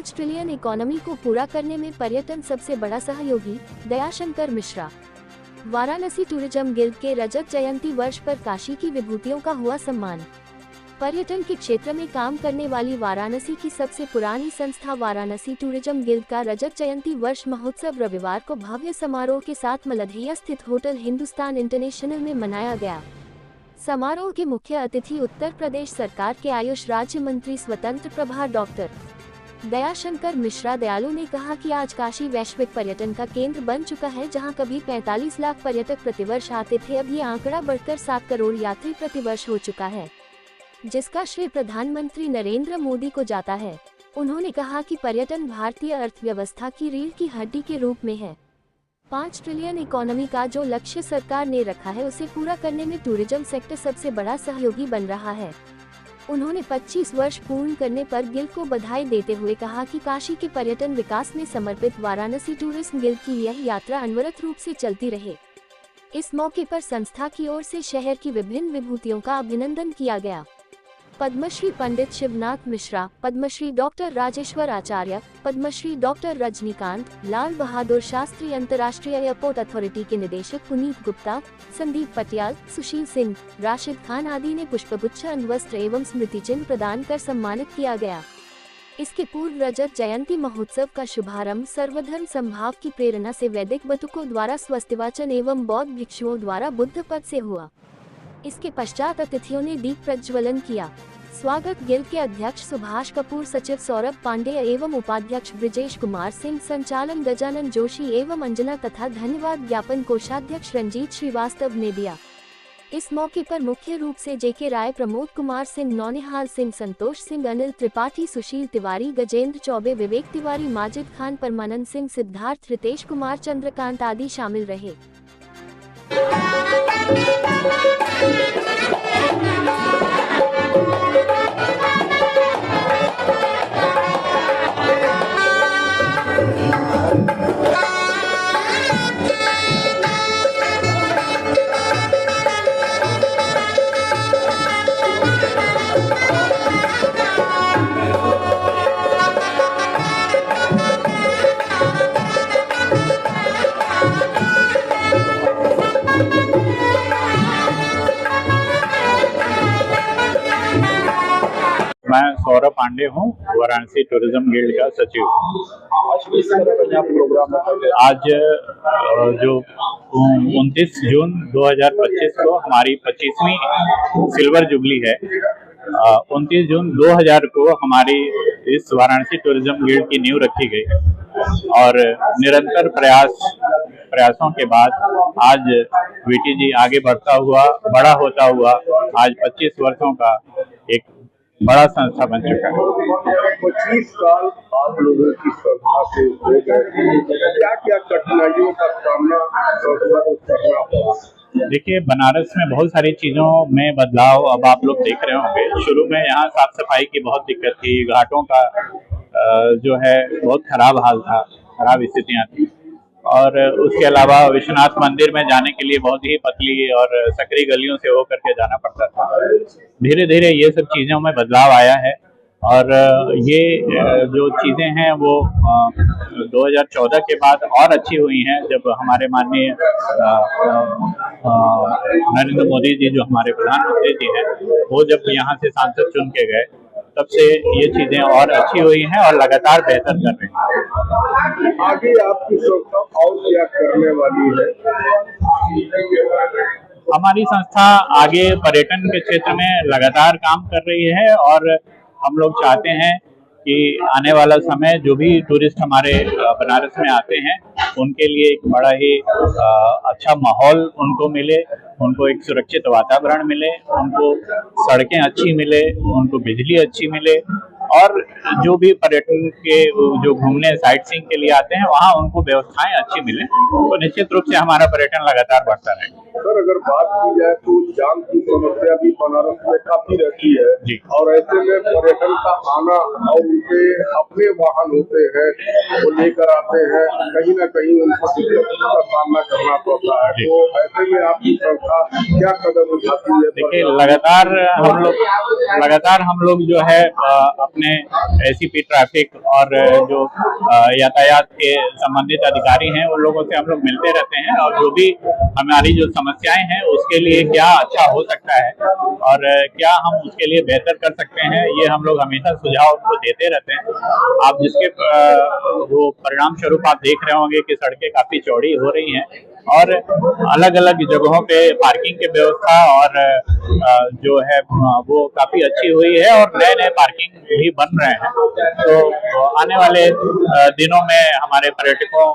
5 trillion economy को पूरा करने में पर्यटन सबसे बड़ा सहयोगी, दयाशंकर मिश्रा। वाराणसी टूरिज्म गिल्ड के रजत जयंती वर्ष पर काशी की विभूतियों का हुआ सम्मान। पर्यटन के क्षेत्र में काम करने वाली वाराणसी की सबसे पुरानी संस्था वाराणसी टूरिज्म गिल्ड का रजत जयंती वर्ष महोत्सव रविवार को भव्य समारोह के साथ मलदहिया स्थित होटल हिंदुस्तान इंटरनेशनल में मनाया गया। समारोह के मुख्य अतिथि उत्तर प्रदेश सरकार के आयुष राज्य मंत्री स्वतंत्र प्रभार डॉक्टर दयाशंकर मिश्रा दयालु ने कहा कि आज काशी वैश्विक पर्यटन का केंद्र बन चुका है, जहां कभी 45 लाख पर्यटक प्रतिवर्ष आते थे, अब ये आंकड़ा बढ़कर 7 करोड़ यात्री प्रतिवर्ष हो चुका है, जिसका श्रेय प्रधानमंत्री नरेंद्र मोदी को जाता है। उन्होंने कहा कि पर्यटन भारतीय अर्थव्यवस्था की रीढ़ की हड्डी के रूप में है। 5 ट्रिलियन इकोनॉमी का जो लक्ष्य सरकार ने रखा है, उसे पूरा करने में टूरिज्म सेक्टर सबसे बड़ा सहयोगी बन रहा है। उन्होंने 25 वर्ष पूर्ण करने पर गिल्ड को बधाई देते हुए कहा कि काशी के पर्यटन विकास में समर्पित वाराणसी टूरिज्म गिल्ड की यह यात्रा अनवरत रूप से चलती रहे। इस मौके पर संस्था की ओर से शहर की विभिन्न विभूतियों का अभिनंदन किया गया। पद्मश्री पंडित शिवनाथ मिश्रा, पद्मश्री डॉक्टर राजेश्वर आचार्य, पद्मश्री डॉक्टर रजनीकांत, लाल बहादुर शास्त्री अंतर्राष्ट्रीय एयरपोर्ट अथॉरिटी के निदेशक पुनीत गुप्ता, संदीप पटियाल, सुशील सिंह, राशिद खान आदि ने पुष्पगुच्छ, अण्वस्त्र एवं स्मृति चिन्ह प्रदान कर सम्मानित किया गया। इसके पूर्व रजत जयंती महोत्सव का शुभारंभ सर्वधर्म समभाव की प्रेरणा से वैदिक बतुकों द्वारा स्वस्तिवाचन एवं बौद्ध भिक्षुओं द्वारा बुद्ध पद से हुआ। इसके पश्चात अतिथियों ने दीप प्रज्वलन किया। स्वागत गिल्ड के अध्यक्ष सुभाष कपूर, सचिव सौरभ पांडेय एवं उपाध्यक्ष ब्रिजेश कुमार सिंह, संचालन गजानन जोशी एवं अंजना तथा धन्यवाद ज्ञापन कोषाध्यक्ष रंजीत श्रीवास्तव ने दिया। इस मौके पर मुख्य रूप से जेके राय, प्रमोद कुमार सिंह, नौनिहाल सिंह, संतोष सिंह, अनिल त्रिपाठी, सुशील तिवारी, गजेंद्र चौबे, विवेक तिवारी, माजिद खान, परमानंद सिंह, सिद्धार्थ, रितेश कुमार, चंद्रकांत आदि शामिल रहे। मैं सौरभ पांडे हूँ, वाराणसी टूरिज्म गिल्ड का सचिव। आज जो 29 जून 2025 को हमारी 25वीं सिल्वर जुबली है। 29 जून 2000 को हमारी इस वाराणसी टूरिज्म गिल्ड की नींव रखी गई और निरंतर प्रयासों के बाद आज वीटीजी आगे बढ़ता हुआ, बड़ा होता हुआ आज 25 वर्षों का एक बड़ा संस्था बन चुका है। 25 साल आप लोगों की संस्था से हो गए, क्या कठिनाइयों का सामना करना पड़ा? देखिए, बनारस में बहुत सारी चीजों में बदलाव अब आप लोग देख रहे होंगे। शुरू में यहाँ साफ सफाई की बहुत दिक्कत थी, घाटों का जो है बहुत खराब हाल था, खराब स्थितियाँ थी, और उसके अलावा विश्वनाथ मंदिर में जाने के लिए बहुत ही पतली और सकरी गलियों से होकर के जाना पड़ता था। धीरे धीरे ये सब चीज़ों में बदलाव आया है और ये जो चीज़ें हैं वो 2014 के बाद और अच्छी हुई हैं, जब हमारे माननीय नरेंद्र मोदी जी, जो हमारे प्रधानमंत्री जी हैं, वो जब यहाँ से सांसद चुन के गए, तब से ये चीजें और अच्छी हुई हैं और लगातार बेहतर कर रही हैं। आगे आपकी संस्था और क्या करने वाली है? हमारी संस्था आगे पर्यटन के क्षेत्र में लगातार काम कर रही है और हम लोग चाहते हैं कि आने वाला समय जो भी टूरिस्ट हमारे बनारस में आते हैं, उनके लिए एक बड़ा ही अच्छा माहौल उनको मिले, उनको एक सुरक्षित वातावरण मिले, उनको सड़कें अच्छी मिले, उनको बिजली अच्छी मिले, और जो भी पर्यटन के जो घूमने साइट सीइंग के लिए आते हैं, वहाँ उनको व्यवस्थाएं अच्छी मिले, तो निश्चित रूप से हमारा पर्यटन लगातार बढ़ता रहेगा। सर, अगर बात की जाए तो जाम की समस्या भी बनारस में काफी रहती है जी, और ऐसे में पर्यटन का आना और उनके अपने वाहन होते हैं, वो लेकर आते हैं, कहीं न कहीं उनको दिक्कत का सामना करना पड़ता है। तो ऐसे में आपकी संस्था क्या कदम उठाती है? देखिए, लगातार हम लोग जो है अपने अपने एसीपी ट्रैफिक और जो यातायात के संबंधित अधिकारी हैं उन लोगों से हम लोग मिलते रहते हैं, और जो भी हमारी जो समस्याएं हैं उसके लिए क्या अच्छा हो सकता है और क्या हम उसके लिए बेहतर कर सकते हैं, ये हम लोग हमेशा सुझाव उनको देते रहते हैं। आप जिसके वो परिणाम स्वरूप आप देख रहे होंगे कि सड़कें काफी चौड़ी हो रही हैं और अलग अलग जगहों पे पार्किंग की व्यवस्था और जो है वो काफी अच्छी हुई है और नए नए पार्किंग भी बन रहे हैं। तो आने वाले दिनों में हमारे पर्यटकों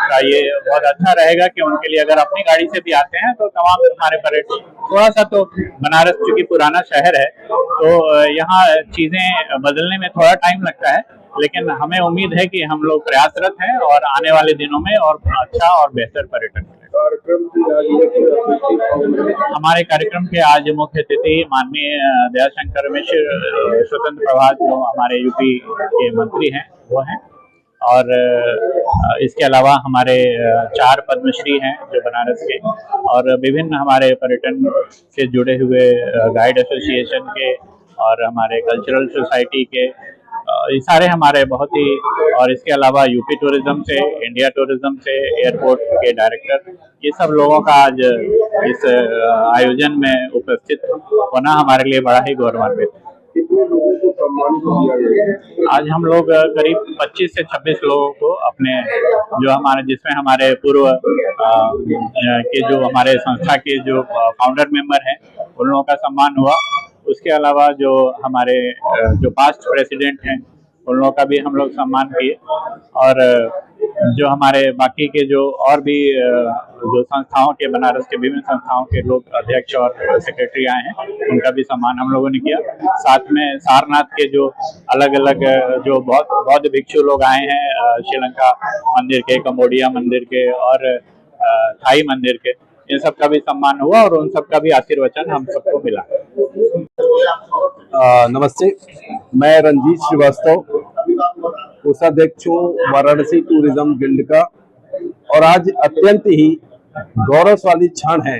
का ये बहुत अच्छा रहेगा कि उनके लिए अगर अपनी गाड़ी से भी आते हैं तो तमाम हमारे पर्यटक, थोड़ा सा तो बनारस चूंकि पुराना शहर है तो यहाँ चीजें बदलने में थोड़ा टाइम लगता है, लेकिन हमें उम्मीद है कि हम लोग प्रयासरत हैं और आने वाले दिनों में और अच्छा और बेहतर पर्यटन हमारे कार्यक्रम के आज मुख्य अतिथि माननीय दयाशंकर मिश्र स्वतंत्र प्रभार जो हमारे यूपी के मंत्री हैं वो हैं, और इसके अलावा हमारे 4 पद्मश्री हैं जो बनारस के, और विभिन्न हमारे पर्यटन से जुड़े हुए गाइड एसोसिएशन के और हमारे कल्चरल सोसाइटी के, ये सारे हमारे बहुत ही, और इसके अलावा यूपी टूरिज्म से, इंडिया टूरिज्म से, एयरपोर्ट के डायरेक्टर, ये सब लोगों का आज इस आयोजन में उपस्थित होना हमारे लिए बड़ा ही गौरवान्वित है। आज हम लोग करीब 25 से 26 लोगों को अपने जो हमारे, जिसमें हमारे पूर्व के जो हमारे संस्था के जो फाउंडर मेंबर हैं उन लोगों का सम्मान हुआ। उसके अलावा जो हमारे जो पास्ट प्रेसिडेंट हैं उन लोगों का भी हम लोग सम्मान किए, और जो हमारे बाकी के जो और भी जो संस्थाओं के, बनारस के विभिन्न संस्थाओं के लोग अध्यक्ष और सेक्रेटरी आए हैं उनका भी सम्मान हम लोगों ने किया। साथ में सारनाथ के जो अलग अलग जो बहुत बौद्ध भिक्षु लोग आए हैं, श्रीलंका मंदिर के, कंबोडिया मंदिर के और थाई मंदिर के, इन सब का भी सम्मान हुआ और उन सब का भी आशीर्वचन हम सबको मिला। नमस्ते, मैं रंजीत श्रीवास्तव, कोषाध्यक्ष हूँ वाराणसी टूरिज्म गिल्ड का, और आज अत्यंत ही गौरवशाली क्षण है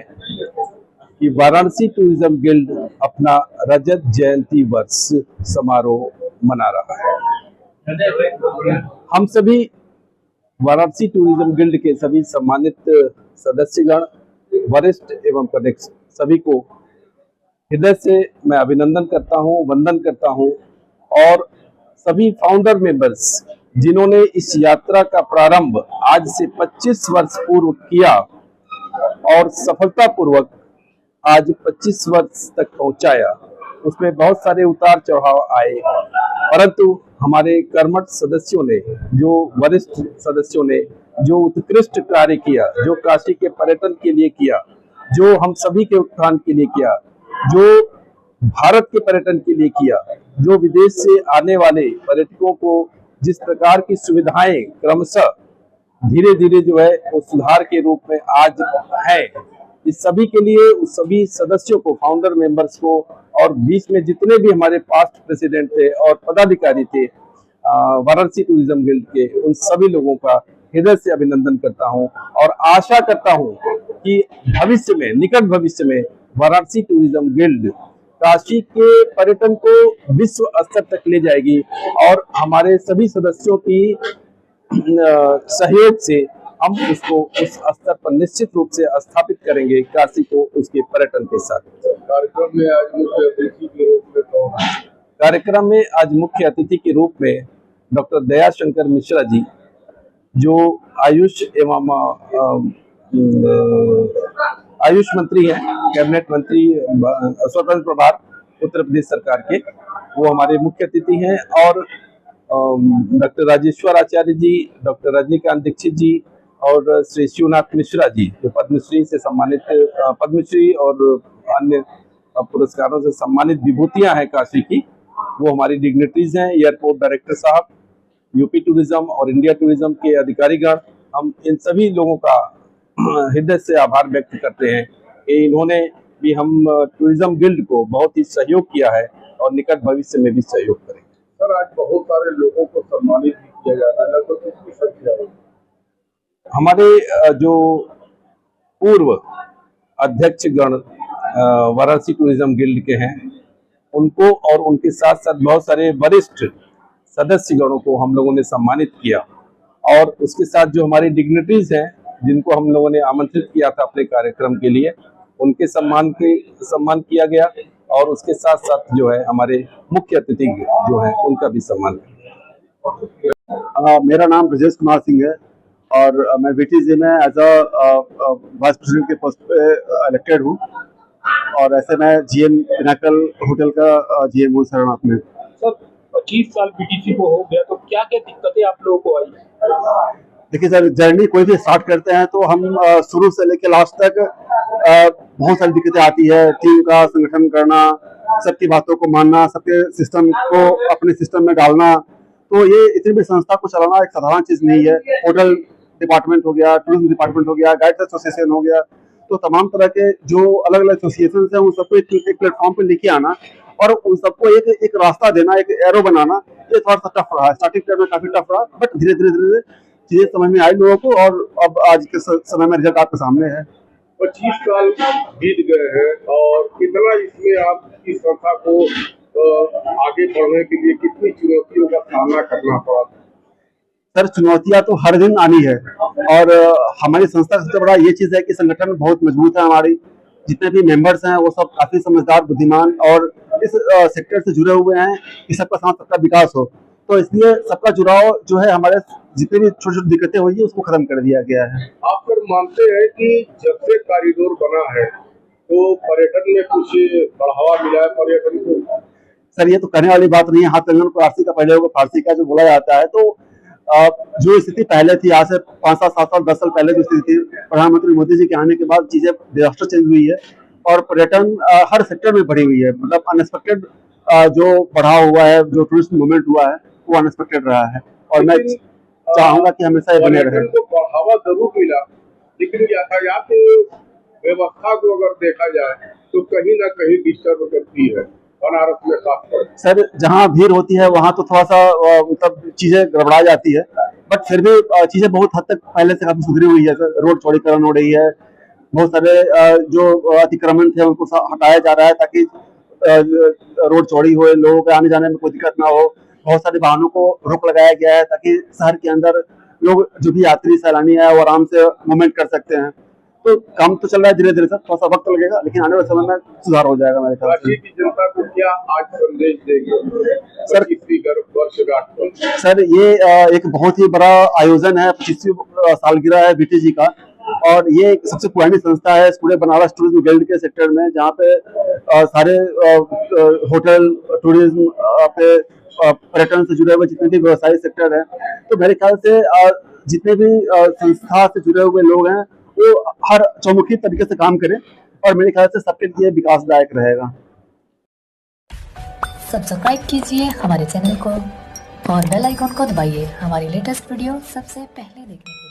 कि वाराणसी टूरिज्म गिल्ड अपना रजत जयंती वर्ष समारोह मना रहा है। हम सभी वाराणसी टूरिज्म गिल्ड के सभी सम्मानित सदस्यगण, वरिष्ठ एवं कनेक्ट सभी को हृदय से मैं अभिनंदन करता हूं, वंदन करता हूं, और सभी फाउंडर मेंबर्स जिन्होंने इस यात्रा का प्रारंभ आज से 25 वर्ष पूर्व किया और सफलतापूर्वक आज 25 वर्ष तक पहुंचाया। उसमें बहुत सारे उतार चढ़ाव आए, परंतु हमारे कर्मठ सदस्यों ने, जो वरिष्ठ सदस्यों ने जो उत्कृष्ट कार्य किया, जो काशी के पर्यटन के लिए किया, जो हम सभी के उत्थान के लिए किया, जो भारत के पर्यटन के लिए किया, जो विदेश से आने वाले पर्यटकों को जिस प्रकार की सुविधाएं क्रमशः धीरे धीरे जो है वो सुधार के रूप में आज है, इस सभी के लिए उस सभी सदस्यों को, फाउंडर मेंबर्स को, और बीच में जितने भी हमारे पास्ट प्रेसिडेंट थे और पदाधिकारी थे वाराणसी टूरिज्म गिल्ड के, उन सभी लोगों का हृदय से अभिनंदन करता हूं, और आशा करता हूं कि भविष्य में, निकट भविष्य में वाराणसी टूरिज्म गिल्ड काशी के पर्यटन को विश्व स्तर तक ले जाएगी, और हमारे सभी सदस्यों की सहयोग से हम उसको उस स्तर पर निश्चित रूप से स्थापित करेंगे, काशी को उसके पर्यटन के साथ। कार्यक्रम में आज मुख्य अतिथि के रूप में डॉक्टर दयाशंकर मिश्रा जी, जो आयुष एवं आयुष मंत्री हैं, कैबिनेट मंत्री स्वतंत्र प्रभार उत्तर प्रदेश सरकार के, वो हमारे मुख्य अतिथि हैं, और डॉक्टर राजेश्वर आचार्य जी, डॉक्टर रजनीकांत दीक्षित जी और श्री शिवनाथ मिश्रा जी, जो पद्मश्री से सम्मानित, पद्मश्री और अन्य पुरस्कारों से सम्मानित विभूतियां हैं काशी की, वो हमारी डिग्निटरीज हैं। एयरपोर्ट डायरेक्टर साहब, यूपी टूरिज्म और इंडिया टूरिज्म के अधिकारीगण, हम इन सभी लोगों का हृदय से आभार व्यक्त करते हैं कि इन्होंने भी हम टूरिज्म गिल्ड को बहुत ही सहयोग किया है और निकट भविष्य में भी सहयोग करेंगे। सर, आज बहुत सारे लोगों को सम्मानित भी किया जा रहा है, लगभग कितनी संख्या है? हमारे जो पूर्व अध्यक्ष गण वाराणसी टूरिज्म गिल्ड के हैं, उनको और उनके साथ साथ बहुत सारे वरिष्ठ सदस्यगणों को हम लोगों ने सम्मानित किया। और उसके साथ जो हमारी डिग्निटरीज हैं जिनको हम लोगों ने आमंत्रित किया था अपने कार्यक्रम के लिए, उनके सम्मान किया गया। और उसके साथ साथ जो है हमारे मुख्य अतिथि जो है उनका भी सम्मान किया। मेरा नाम ब्रजेश कुमार सिंह है और मैं VTG में एज वाइस प्रेसिडेंट के पोस्ट पे इलेक्टेड हूँ और ऐसे मैं GM पिनाकल होटल का GM हूँ सारनाथ में। सर 25 साल BTC को हो गया, तो क्या क्या दिक्कतें आप लोगों को आई? देखिए सर, जर्नी कोई भी स्टार्ट करते हैं तो हम शुरू से लेकर लास्ट तक बहुत सारी दिक्कतें आती है। टीम का संगठन करना, सबकी बातों को मानना, सबके सिस्टम को अपने सिस्टम में डालना, तो ये इतनी बड़ी संस्था को चलाना एक साधारण चीज नहीं है। होटल डिपार्टमेंट हो गया, टूरिज्म डिपार्टमेंट हो गया, गाइड एसोसिएशन हो गया, तो तमाम तरह के जो अलग अलग एसोसिएशन है उन सबको एक प्लेटफॉर्म पे लेके आना और उन सबको एक रास्ता देना, एक एरो बनाना, ये थोड़ा सा टफ रहा। स्टार्टिंग टाइम में काफी टफ रहा, बट धीरे धीरे चीजें समझ में आई लोगों को और अब आज के समय में रिजल्ट आपके सामने है। 25 साल बीत गए हैं और कितना इसमें आप इस संस्था को आगे बढ़ने के लिए कितनी चुनौतियों का सामना करना पड़ा? सर, चुनौतियां तो हर दिन आनी है और हमारी संस्था का सबसे बड़ा ये चीज है कि संगठन बहुत मजबूत है। हमारी जितने भी मेंबर्स हैं वो सब काफी समझदार, बुद्धिमान और इस सेक्टर से जुड़े हुए हैं कि सबका साथ सबका विकास हो। तो इसलिए सबका जुड़ाव जो है, हमारे जितने भी छोटी छोटी दिक्कतें हुई है उसको खत्म कर दिया गया है। आप सर मानते हैं कि जब से कॉरिडोर बना है तो पर्यटन में कुछ बढ़ावा मिला है पर्यटन को? सर, ये तो कहने वाली बात नहीं है। हाथ कंगन को फारसी का पहले होगा, फारसी का जो बोला जाता है, तो जो स्थिति पहले थी, आज से 5 साल 7 साल 10 साल पहले जो स्थिति थी, प्रधानमंत्री मोदी जी के आने के बाद चीजें डिजास्टर चेंज हुई है और पर्यटन हर सेक्टर में बढ़ी हुई है। मतलब अनएक्सपेक्टेड जो बढ़ा हुआ है, जो टूरिस्ट मूवमेंट हुआ है वो अनएक्सपेक्टेड रहा है और मैं चाहूंगा कि हमेशा ये बने रहे। को बढ़ावा जरूर मिला, लेकिन यातायात व्यवस्था को अगर देखा जाए तो कहीं ना कहीं डिस्टर्ब करती है बनारस में खासकर। सर, जहाँ भीड़ होती है वहाँ तो थोड़ा सा मतलब चीजें गड़बड़ा जाती है, बट फिर भी चीजें बहुत हद तक पहले से काफी सुधरी हुई है। सर, रोड चौड़ीकरण हो रही है, बहुत सारे जो अतिक्रमण थे उनको हटाया जा रहा है ताकि रोड चौड़ी हो, लोगों के आने जाने में कोई दिक्कत ना हो। बहुत सारे वाहनों को रोक लगाया गया है ताकि शहर के अंदर लोग, जो भी यात्री सैलानी है, वो आराम से मूवमेंट कर सकते हैं। तो काम तो चल रहा है धीरे धीरे सर, थोड़ा सा वक्त लगेगा लेकिन आने वाले समय में सुधार हो जाएगा मेरे ख्याल से। की जनता को क्या आज संदेश देंगे सर? वर्षगांठ पर सर, ये एक बहुत ही बड़ा आयोजन है, 25वीं सालगिरह है BTG का और ये सबसे पुरानी संस्था है पूरे बनारस टूरिज्म गिल्ड के सेक्टर में, जहाँ पे सारे होटल, टूरिज्म पे पर्यटन से जुड़े हुए जितने भी व्यवसायिक सेक्टर है, तो मेरे ख्याल से जितने भी संस्था से जुड़े हुए लोग हैं वो हर चौमुखी तरीके से काम करें और मेरे ख्याल से सबके लिए विकासदायक रहेगा। सब्सक्राइब कीजिए हमारे चैनल को और बेल आइकॉन को दबाइए हमारी लेटेस्ट वीडियो सबसे पहले देखने के लिए।